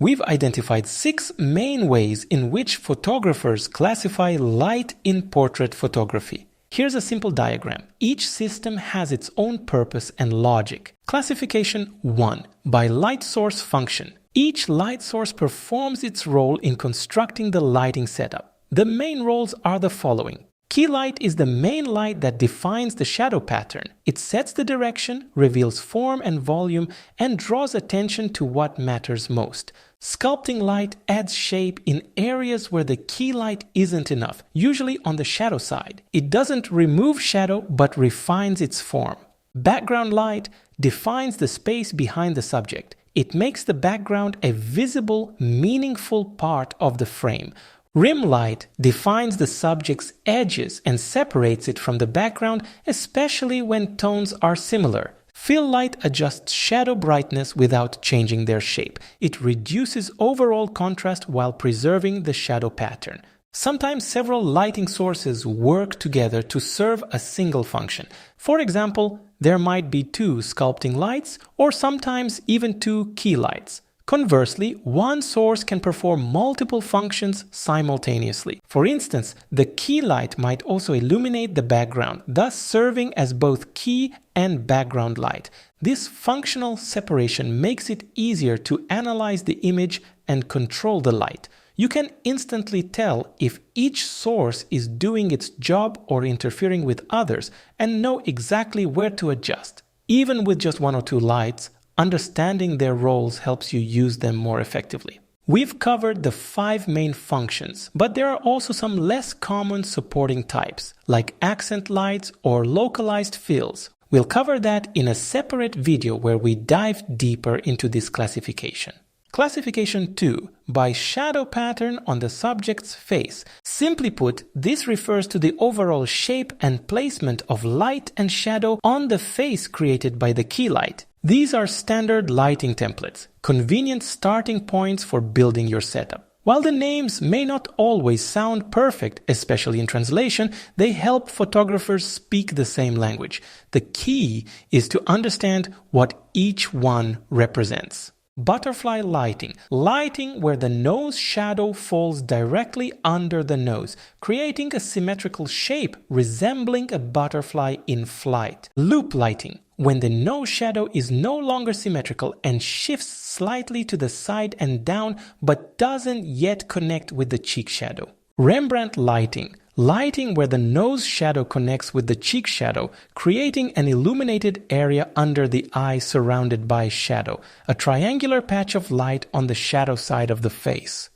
We've identified 6 main ways in which photographers classify light in portrait photography. Here's a simple diagram. Each system has its own purpose and logic. Classification 1. By light source function. Each light source performs its role in constructing the lighting setup. The main roles are the following. Key light is the main light that defines the shadow pattern. It sets the direction, reveals form and volume, and draws attention to what matters most. Sculpting light adds shape in areas where the key light isn't enough, usually on the shadow side. It doesn't remove shadow, but refines its form. Background light defines the space behind the subject. It makes the background a visible, meaningful part of the frame. Rim light defines the subject's edges and separates it from the background, especially when tones are similar. Fill light adjusts shadow brightness without changing their shape. It reduces overall contrast while preserving the shadow pattern. Sometimes several lighting sources work together to serve a single function. For example, there might be 2 sculpting lights or sometimes even 2 key lights. Conversely, one source can perform multiple functions simultaneously. For instance, the key light might also illuminate the background, thus serving as both key and background light. This functional separation makes it easier to analyze the image and control the light. You can instantly tell if each source is doing its job or interfering with others and know exactly where to adjust. Even with just 1 or 2 lights, understanding their roles helps you use them more effectively. We've covered the 5 main functions, but there are also some less common supporting types, like accent lights or localized fills. We'll cover that in a separate video where we dive deeper into this classification. Classification 2. By shadow pattern on the subject's face. Simply put, this refers to the overall shape and placement of light and shadow on the face created by the key light. These are standard lighting templates, convenient starting points for building your setup. While the names may not always sound perfect, especially in translation, they help photographers speak the same language. The key is to understand what each one represents. Butterfly lighting. Lighting where the nose shadow falls directly under the nose, creating a symmetrical shape resembling a butterfly in flight. Loop lighting. When the nose shadow is no longer symmetrical and shifts slightly to the side and down but doesn't yet connect with the cheek shadow. Rembrandt lighting. Lighting where the nose shadow connects with the cheek shadow, creating an illuminated area under the eye surrounded by shadow, a triangular patch of light on the shadow side of the face.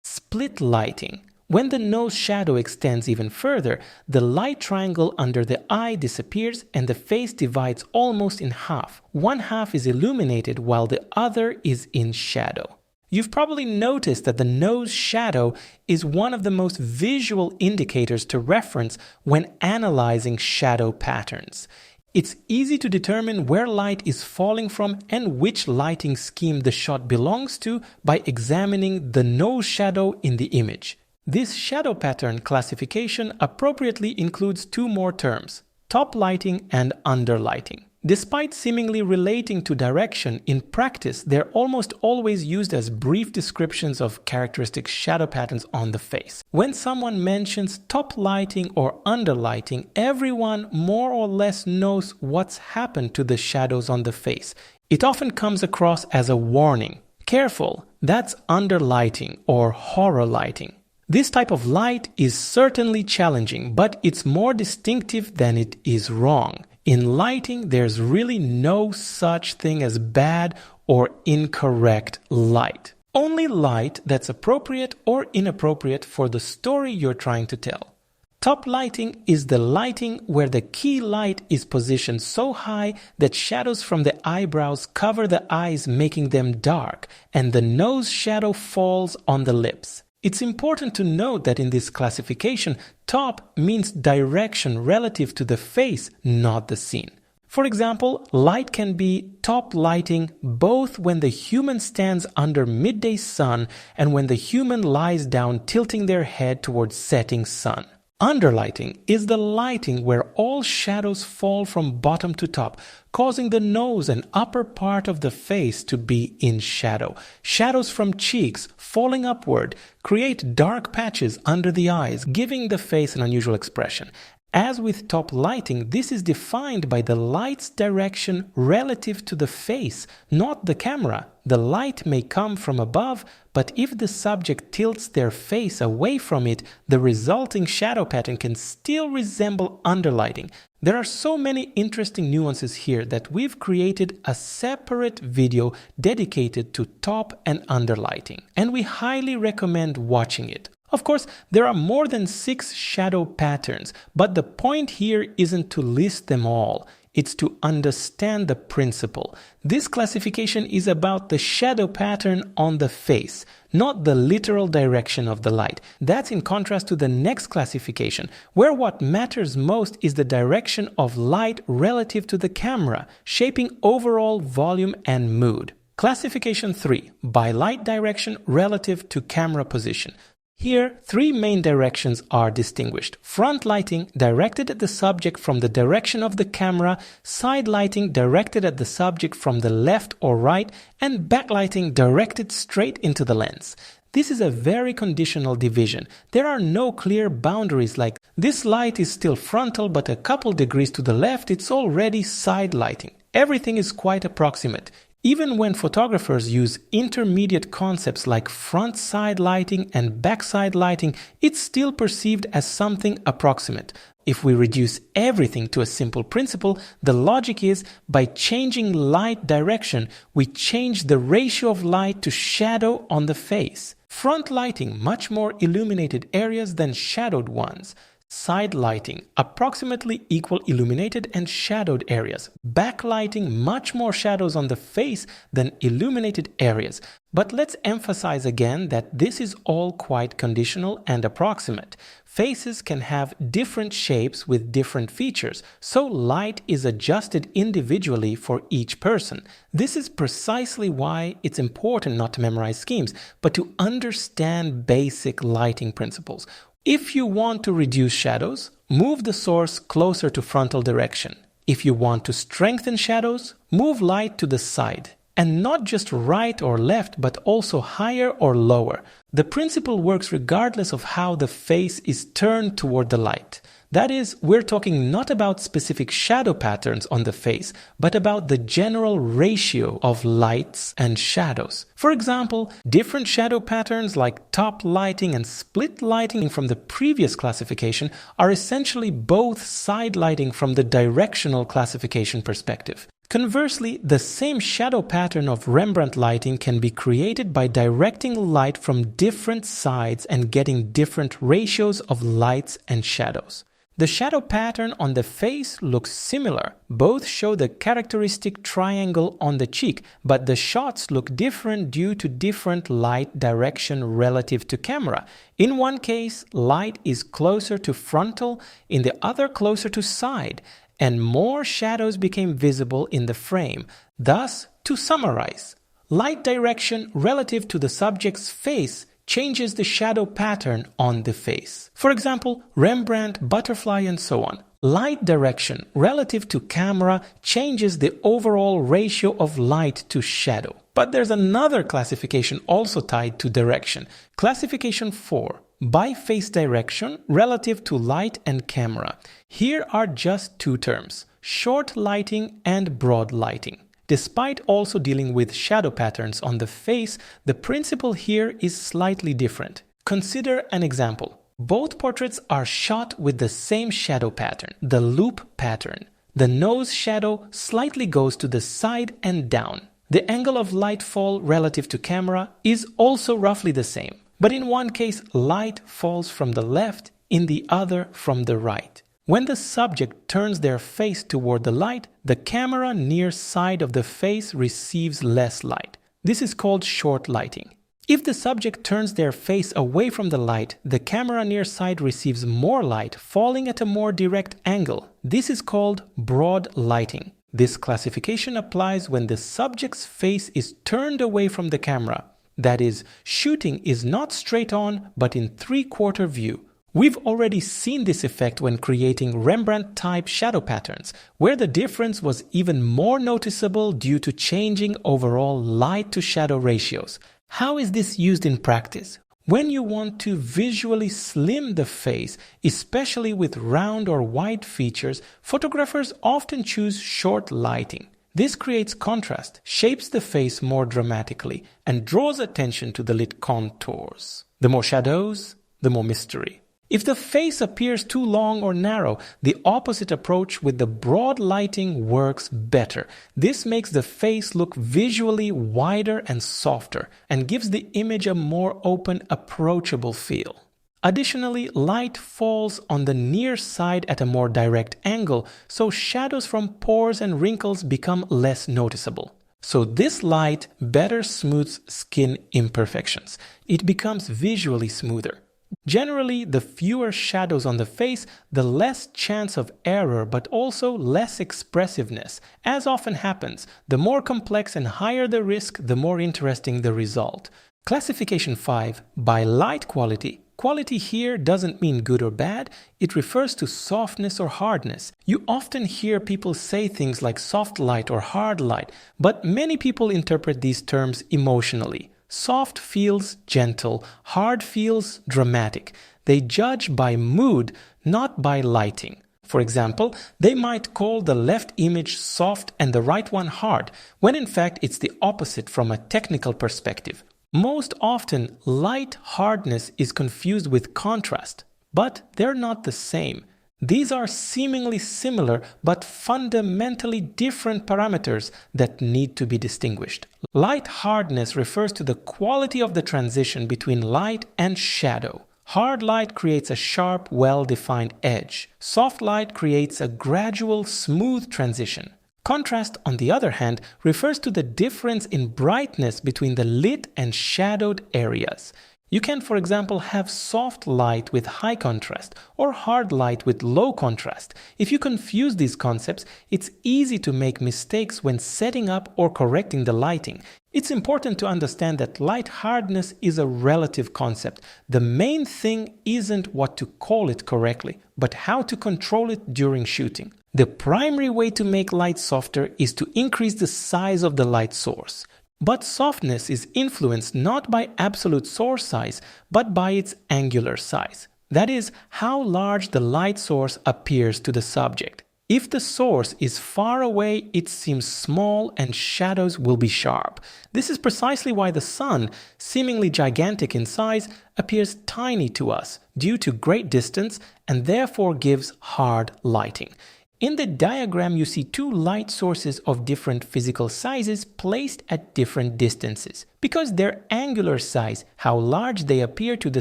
Split lighting. When the nose shadow extends even further, the light triangle under the eye disappears and the face divides almost in half. One half is illuminated while the other is in shadow. You've probably noticed that the nose shadow is one of the most visual indicators to reference when analyzing shadow patterns. It's easy to determine where light is falling from and which lighting scheme the shot belongs to by examining the nose shadow in the image. This shadow pattern classification appropriately includes 2 more terms, top lighting and underlighting. Despite seemingly relating to direction, in practice they're almost always used as brief descriptions of characteristic shadow patterns on the face. When someone mentions top lighting or underlighting, everyone more or less knows what's happened to the shadows on the face. It often comes across as a warning. Careful, that's underlighting or horror lighting. This type of light is certainly challenging, but it's more distinctive than it is wrong. In lighting, there's really no such thing as bad or incorrect light. Only light that's appropriate or inappropriate for the story you're trying to tell. Top lighting is the lighting where the key light is positioned so high that shadows from the eyebrows cover the eyes, making them dark, and the nose shadow falls on the lips. It's important to note that in this classification, top means direction relative to the face, not the scene. For example, light can be top lighting both when the human stands under midday sun and when the human lies down tilting their head towards setting sun. Underlighting is the lighting where all shadows fall from bottom to top, causing the nose and upper part of the face to be in shadow. Shadows from cheeks falling upward create dark patches under the eyes, giving the face an unusual expression. As with top lighting, this is defined by the light's direction relative to the face, not the camera. The light may come from above, but if the subject tilts their face away from it, the resulting shadow pattern can still resemble underlighting. There are so many interesting nuances here that we've created a separate video dedicated to top and underlighting, and we highly recommend watching it. Of course, there are more than 6 shadow patterns, but the point here isn't to list them all. It's to understand the principle. This classification is about the shadow pattern on the face, not the literal direction of the light. That's in contrast to the next classification, where what matters most is the direction of light relative to the camera, shaping overall volume and mood. Classification 3, by light direction relative to camera position. Here, 3 main directions are distinguished. Front lighting directed at the subject from the direction of the camera, side lighting directed at the subject from the left or right, and backlighting directed straight into the lens. This is a very conditional division. There are no clear boundaries like this light is still frontal, but a couple degrees to the left it's already side lighting. Everything is quite approximate. Even when photographers use intermediate concepts like front-side lighting and back-side lighting, it's still perceived as something approximate. If we reduce everything to a simple principle, the logic is by changing light direction, we change the ratio of light to shadow on the face. Front lighting much more illuminated areas than shadowed ones. Side lighting, approximately equal illuminated and shadowed areas. Backlighting, much more shadows on the face than illuminated areas. But let's emphasize again that this is all quite conditional and approximate. Faces can have different shapes with different features, so light is adjusted individually for each person. This is precisely why it's important not to memorize schemes, but to understand basic lighting principles. If you want to reduce shadows, move the source closer to frontal direction. If you want to strengthen shadows, move light to the side. And not just right or left, but also higher or lower. The principle works regardless of how the face is turned toward the light. That is, we're talking not about specific shadow patterns on the face, but about the general ratio of lights and shadows. For example, different shadow patterns like top lighting and split lighting from the previous classification are essentially both side lighting from the directional classification perspective. Conversely, the same shadow pattern of Rembrandt lighting can be created by directing light from different sides and getting different ratios of lights and shadows. The shadow pattern on the face looks similar. Both show the characteristic triangle on the cheek, but the shots look different due to different light direction relative to camera. In one case, light is closer to frontal, in the other closer to side, and more shadows became visible in the frame. Thus, to summarize, light direction relative to the subject's face changes the shadow pattern on the face. For example, Rembrandt, butterfly, and so on. Light direction relative to camera changes the overall ratio of light to shadow. But there's another classification also tied to direction. Classification 4. By face direction relative to light and camera. Here are just 2 terms, short lighting and broad lighting. Despite also dealing with shadow patterns on the face, the principle here is slightly different. Consider an example. Both portraits are shot with the same shadow pattern, the loop pattern. The nose shadow slightly goes to the side and down. The angle of light fall relative to camera is also roughly the same. But in one case, light falls from the left, in the other from the right. When the subject turns their face toward the light, the camera near side of the face receives less light. This is called short lighting. If the subject turns their face away from the light, the camera near side receives more light, falling at a more direct angle. This is called broad lighting. This classification applies when the subject's face is turned away from the camera. That is, shooting is not straight on, but in 3/4 view. We've already seen this effect when creating Rembrandt-type shadow patterns, where the difference was even more noticeable due to changing overall light-to-shadow ratios. How is this used in practice? When you want to visually slim the face, especially with round or wide features, photographers often choose short lighting. This creates contrast, shapes the face more dramatically, and draws attention to the lid contours. The more shadows, the more mystery. If the face appears too long or narrow, the opposite approach with the broad lighting works better. This makes the face look visually wider and softer, and gives the image a more open, approachable feel. Additionally, light falls on the near side at a more direct angle, so shadows from pores and wrinkles become less noticeable. So this light better smooths skin imperfections. It becomes visually smoother. Generally, the fewer shadows on the face, the less chance of error, but also less expressiveness. As often happens, the more complex and higher the risk, the more interesting the result. Classification 5, by light quality. Quality here doesn't mean good or bad, it refers to softness or hardness. You often hear people say things like soft light or hard light, but many people interpret these terms emotionally. Soft feels gentle, hard feels dramatic. They judge by mood, not by lighting. For example, they might call the left image soft and the right one hard, when in fact it's the opposite from a technical perspective. Most often, light hardness is confused with contrast, but they're not the same. These are seemingly similar but fundamentally different parameters that need to be distinguished. Light hardness refers to the quality of the transition between light and shadow. Hard light creates a sharp, well-defined edge. Soft light creates a gradual, smooth transition. Contrast, on the other hand, refers to the difference in brightness between the lit and shadowed areas. You can, for example, have soft light with high contrast or hard light with low contrast. If you confuse these concepts, it's easy to make mistakes when setting up or correcting the lighting. It's important to understand that light hardness is a relative concept. The main thing isn't what to call it correctly, but how to control it during shooting. The primary way to make light softer is to increase the size of the light source. But softness is influenced not by absolute source size, but by its angular size. That is, how large the light source appears to the subject. If the source is far away, it seems small and shadows will be sharp. This is precisely why the sun, seemingly gigantic in size, appears tiny to us due to great distance and therefore gives hard lighting. In the diagram, you see two light sources of different physical sizes placed at different distances. Because their angular size, how large they appear to the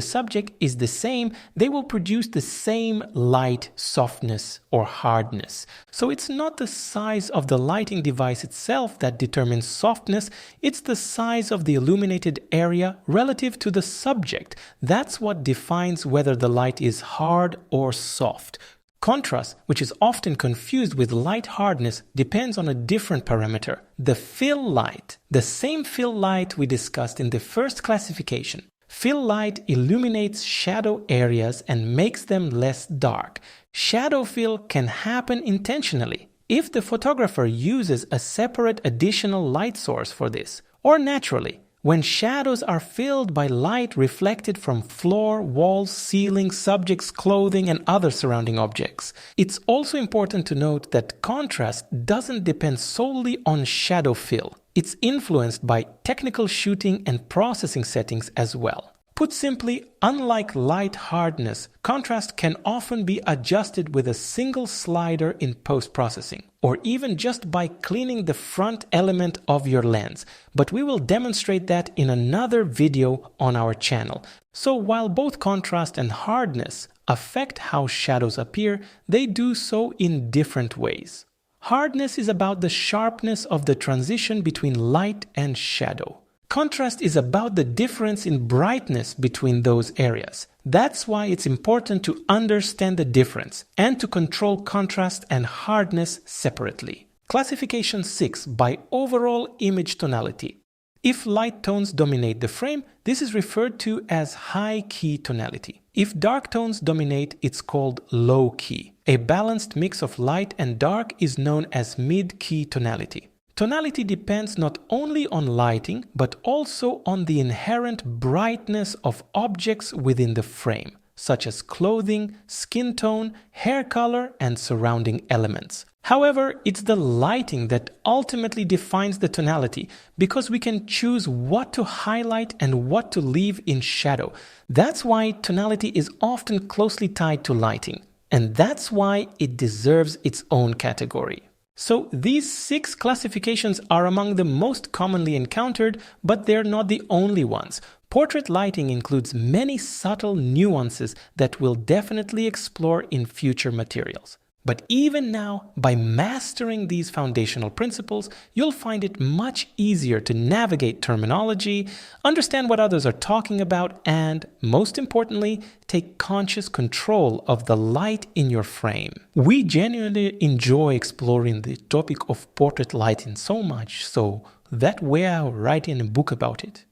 subject, is the same, they will produce the same light softness or hardness. So it's not the size of the lighting device itself that determines softness, it's the size of the illuminated area relative to the subject. That's what defines whether the light is hard or soft. Contrast, which is often confused with light hardness, depends on a different parameter, the fill light, the same fill light we discussed in the first classification. Fill light illuminates shadow areas and makes them less dark. Shadow fill can happen intentionally if the photographer uses a separate additional light source for this, or naturally, when shadows are filled by light reflected from floor, walls, ceiling, subjects, clothing, and other surrounding objects. It's also important to note that contrast doesn't depend solely on shadow fill. It's influenced by technical shooting and processing settings as well. Put simply, unlike light hardness, contrast can often be adjusted with a single slider in post-processing, or even just by cleaning the front element of your lens. But we will demonstrate that in another video on our channel. So while both contrast and hardness affect how shadows appear, they do so in different ways. Hardness is about the sharpness of the transition between light and shadow. Contrast is about the difference in brightness between those areas. That's why it's important to understand the difference and to control contrast and hardness separately. Classification 6 by overall image tonality. If light tones dominate the frame, this is referred to as high key tonality. If dark tones dominate, it's called low key. A balanced mix of light and dark is known as mid-key tonality. Tonality depends not only on lighting, but also on the inherent brightness of objects within the frame, such as clothing, skin tone, hair color, and surrounding elements. However, it's the lighting that ultimately defines the tonality, because we can choose what to highlight and what to leave in shadow. That's why tonality is often closely tied to lighting, and that's why it deserves its own category. So these 6 classifications are among the most commonly encountered, but they're not the only ones. Portrait lighting includes many subtle nuances that we'll definitely explore in future materials. But even now, by mastering these foundational principles, you'll find it much easier to navigate terminology, understand what others are talking about, and, most importantly, take conscious control of the light in your frame. We genuinely enjoy exploring the topic of portrait lighting so much so that we are writing a book about it.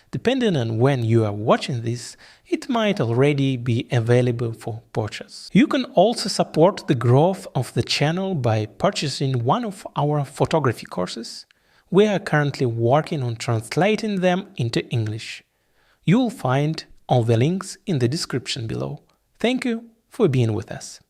Depending on when you are watching this, it might already be available for purchase. You can also support the growth of the channel by purchasing one of our photography courses. We are currently working on translating them into English. You'll find all the links in the description below. Thank you for being with us.